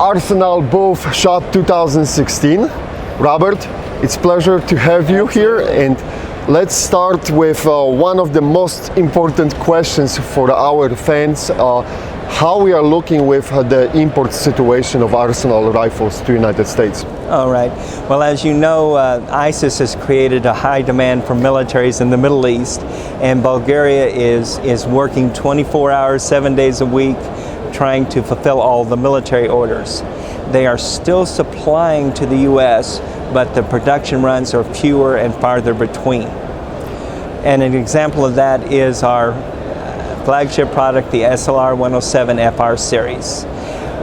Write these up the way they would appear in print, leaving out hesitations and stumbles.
Arsenal Booth Shot 2016. Robert, it's a pleasure to have you here, and let's start with one of the most important questions for our fans. How we are looking with the import situation of Arsenal rifles to the United States. All right. Well, as you know, ISIS has created a high demand for militaries in the Middle East, and Bulgaria is working 24 hours, 7 days a week, trying to fulfill all the military orders. They are still supplying to the U.S., but the production runs are fewer and farther between. And an example of that is our flagship product, the SLR 107 FR series.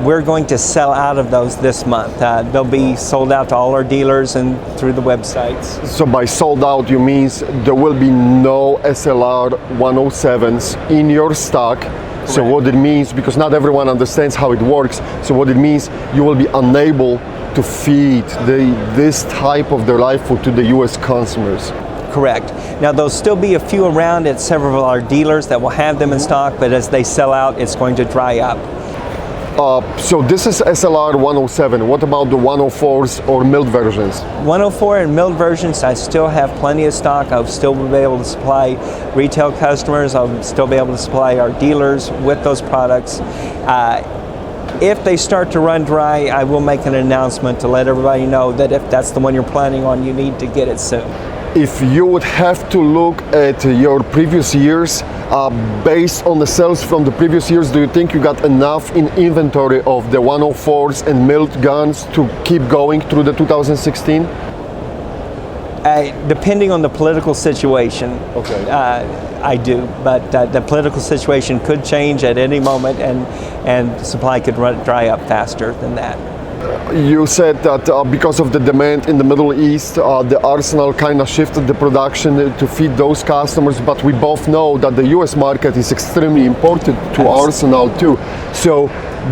We're going to sell out of those this month. They'll be sold out to all our dealers and through the websites. So by sold out, you means there will be no SLR 107s in your stock. Correct. So what it means, because not everyone understands how it works, so what it means, you will be unable to feed this type of the rifle to the US consumers. Correct. Now there'll still be a few around at several of our dealers that will have them in stock, but as they sell out, it's going to dry up. So this is SLR 107. What about the 104s or milled versions? 104 and milled versions, I still have plenty of stock. I'll still be able to supply retail customers. I'll still be able to supply our dealers with those products. If they start to run dry, I will make an announcement to let everybody know that if that's the one you're planning on, you need to get it soon. If you would have to look at your previous years, based on the sales from the previous years, do you think you got enough in inventory of the 104s and milled guns to keep going through the 2016? Depending on the political situation, okay. I do, but the political situation could change at any moment, and supply could dry up faster than that. You said that because of the demand in the Middle East, the Arsenal kind of shifted the production to feed those customers, but we both know that the US market is extremely important to Arsenal too. So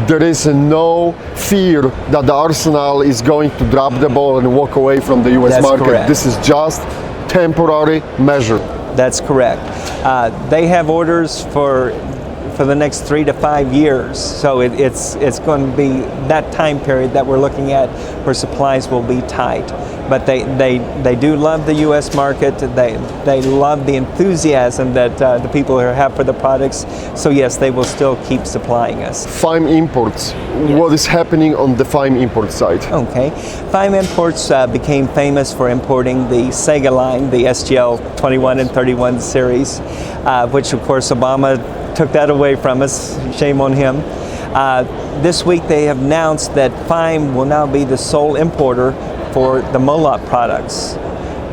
there is no fear that the Arsenal is going to drop the ball and walk away from the US market. Correct. This is just temporary measure. That's correct. They have orders for the next 3 to 5 years. So it's going to be that time period that we're looking at where supplies will be tight. But they do love the U.S. market. They love the enthusiasm that the people here have for the products. So yes, they will still keep supplying us. FIME Imports. Yes. What is happening on the FIME import side? Okay. FIME Imports became famous for importing the Sega line, the SGL 21 and 31 series, which of course Obama took that away from us. Shame on him. This week they have announced that FIME will now be the sole importer for the Molot products.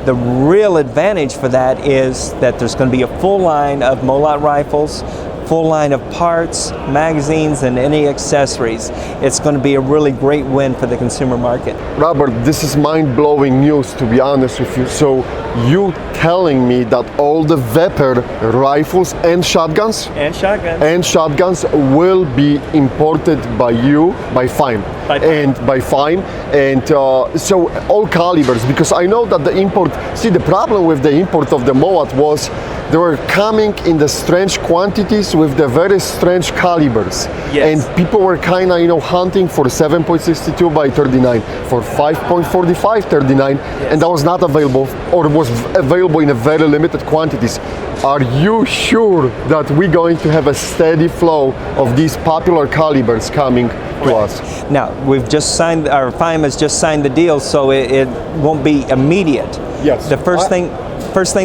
The real advantage for that is that there's going to be a full line of Molot rifles, full line of parts, magazines, and any accessories. It's going to be a really great win for the consumer market. Robert, this is mind-blowing news, to be honest with you. So you telling me that all the Weapon rifles and shotguns will be imported by you, by FIME, and so all calibers, because I know that the import, see, the problem with the import of the Molot was they were coming in the strange quantities with the very strange calibers. Yes. And people were kind of, hunting for 7.62 by 39, for 5.45 39, yes. And that was not available, or was available in a very limited quantities. Are you sure that we're going to have a steady flow of these popular calibers coming to us? Now, we've just signed, our FIME has just signed the deal, so it won't be immediate. Yes. The first thing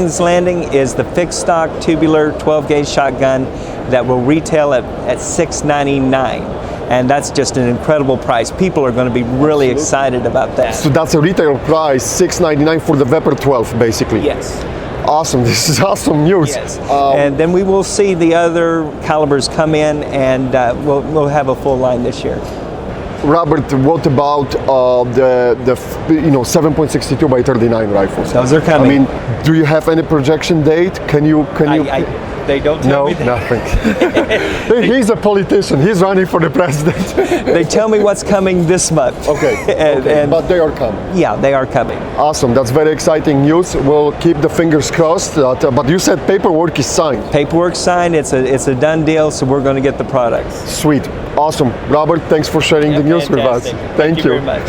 that's landing is the fixed stock tubular 12-gauge shotgun that will retail at $699, and that's just an incredible price. People are going to be really excited about that. So that's a retail price, $699 for the Weapon 12, basically. Yes. Awesome. This is awesome news. Yes. And then we will see the other calibers come in, and we'll have a full line this year. Robert, what about the 7.62 by 39 rifles? Those are coming. I mean, do you have any projection date? Can you? They don't tell No, me that. nothing. He's a politician. He's running for the president. They tell me what's coming this month. Okay, and but they are coming. yeah, they are coming. Awesome, that's very exciting news. We'll keep the fingers crossed. But you said paperwork is signed. Paperwork signed. It's a done deal. So we're going to get the products. Sweet, awesome. Robert, thanks for sharing the news with us. Fantastic. Thank you. Very much.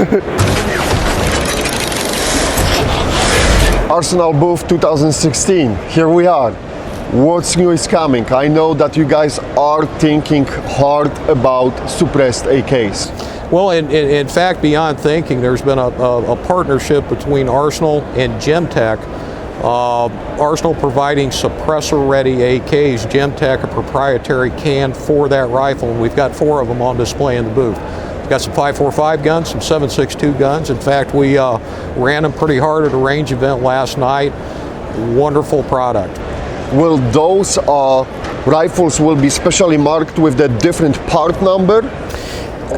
Arsenal Booth 2016, here we are. What's new is coming? I know that you guys are thinking hard about suppressed AKs. Well, in fact, beyond thinking, there's been a partnership between Arsenal and Gemtech. Arsenal providing suppressor-ready AKs, Gemtech a proprietary can for that rifle, and we've got 4 of them on display in the booth. We've got some 5.45 guns, some 7.62 guns. In fact, we ran them pretty hard at a range event last night. Wonderful product. Will those rifles will be specially marked with the different part number?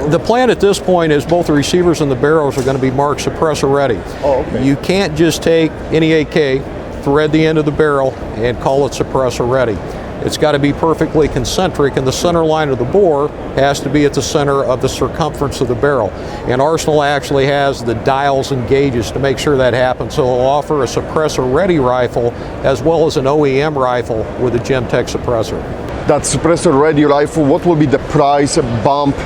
The plan at this point is both the receivers and the barrels are going to be marked suppressor ready. Oh, okay. You can't just take any AK, thread the end of the barrel, and call it suppressor ready. It's got to be perfectly concentric, and the center line of the bore has to be at the center of the circumference of the barrel. And Arsenal actually has the dials and gauges to make sure that happens. So it'll offer a suppressor-ready rifle as well as an OEM rifle with a Gemtech suppressor. That suppressor-ready rifle, what will be the price bump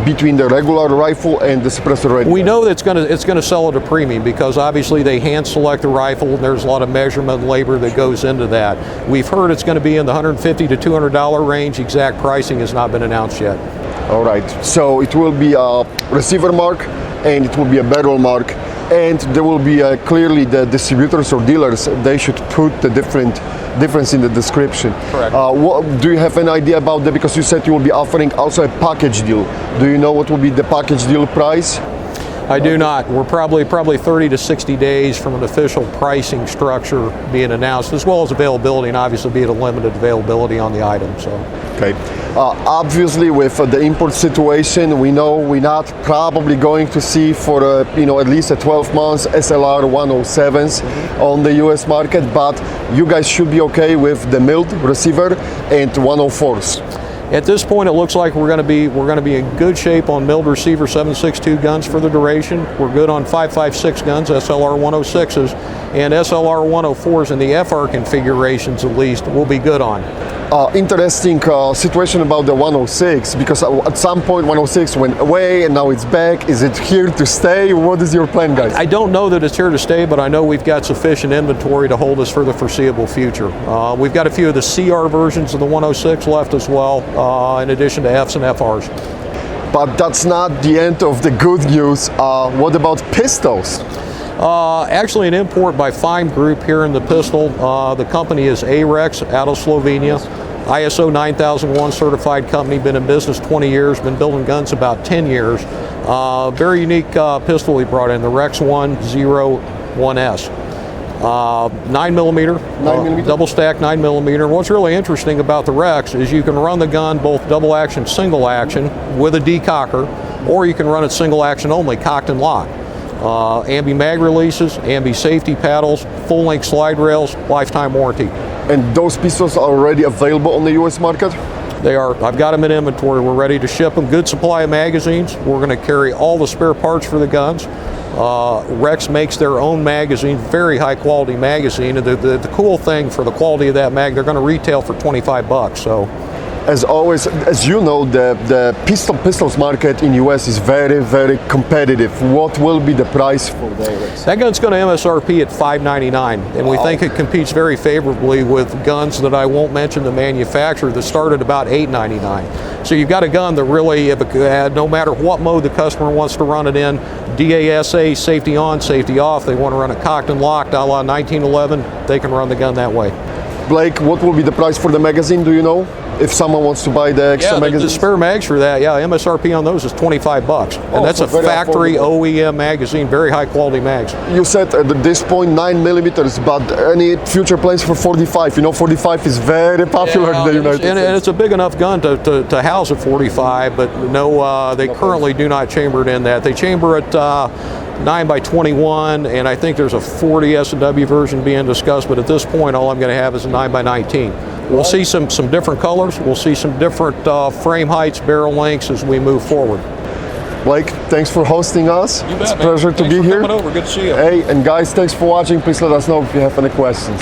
between the regular rifle and the suppressor-ready? We know that it's going to sell at a premium because obviously they hand select the rifle and there's a lot of measurement and labor that goes into that. We've heard it's going to be in the $150 to $200 range. Exact pricing has not been announced yet. All right, so it will be a receiver mark and it will be a barrel mark, and there will be clearly the distributors or dealers, they should put the difference in the description. Correct. Do you have an idea about that? Because you said you will be offering also a package deal. Do you know what will be the package deal price? I do not. We're probably 30 to 60 days from an official pricing structure being announced, as well as availability, and obviously be at a limited availability on the item. So. Okay. Obviously, with the import situation, we know we're not probably going to see for at least a 12 months SLR 107s on the U.S. market, but you guys should be okay with the milled receiver and 104s. At this point, it looks like we're going to be in good shape on milled receiver 7.62 guns for the duration. We're good on 5.56 guns, SLR 106s, and SLR 104s in the FR configurations at least we'll be good on. Interesting situation about the 106, because at some point 106 went away and now it's back. Is it here to stay? What is your plan, guys? I don't know that it's here to stay, but I know we've got sufficient inventory to hold us for the foreseeable future. We've got a few of the CR versions of the 106 left as well, in addition to Fs and FRs. But that's not the end of the good news. What about pistols? Actually an import by Fime Group here in the pistol. The company is Arex out of Slovenia. ISO 9001 certified company, been in business 20 years, been building guns about 10 years. Very unique pistol we brought in, the Rex 101S. 9mm, double stack 9mm. What's really interesting about the Rex is you can run the gun both double action, single action with a decocker, or you can run it single action only, cocked and locked. Ambi mag releases, Ambi safety paddles, full length slide rails, lifetime warranty. And those pistols are already available on the US market? They are. I've got them in inventory. We're ready to ship them. Good supply of magazines. We're going to carry all the spare parts for the guns. Rex makes their own magazine, very high quality magazine. And the cool thing for the quality of that mag, they're going to retail for $25. So. As always, as you know, the pistols market in US is very, very competitive. What will be the price for the Arex? That gun's going to MSRP at $599, and we think it competes very favorably with guns that I won't mention the manufacturer that start at about $899. So you've got a gun that really, no matter what mode the customer wants to run it in, DASA, safety on, safety off, they want to run it cocked and locked a la 1911, they can run the gun that way. Blake, what will be the price for the magazine, do you know? If someone wants to buy the extra magazine? The spare mags for that, MSRP on those is $25. And that's a factory OEM magazine, very high quality mags. You said at this point 9mm, but any future plans for 45? You know, 45 is very popular in the United States. And it's a big enough gun to house a 45, but no, they currently do not chamber it in that. They chamber it 9x21, and I think there's a 40 S&W version being discussed, but at this point all I'm going to have is a 9x19. We'll see some different colors. We'll see some different frame heights, barrel lengths as we move forward. Blake, thanks for hosting us. You bet, it's a man. pleasure to Thanks be for here. coming over. Good to see you. Hey, and guys, thanks for watching. Please let us know if you have any questions.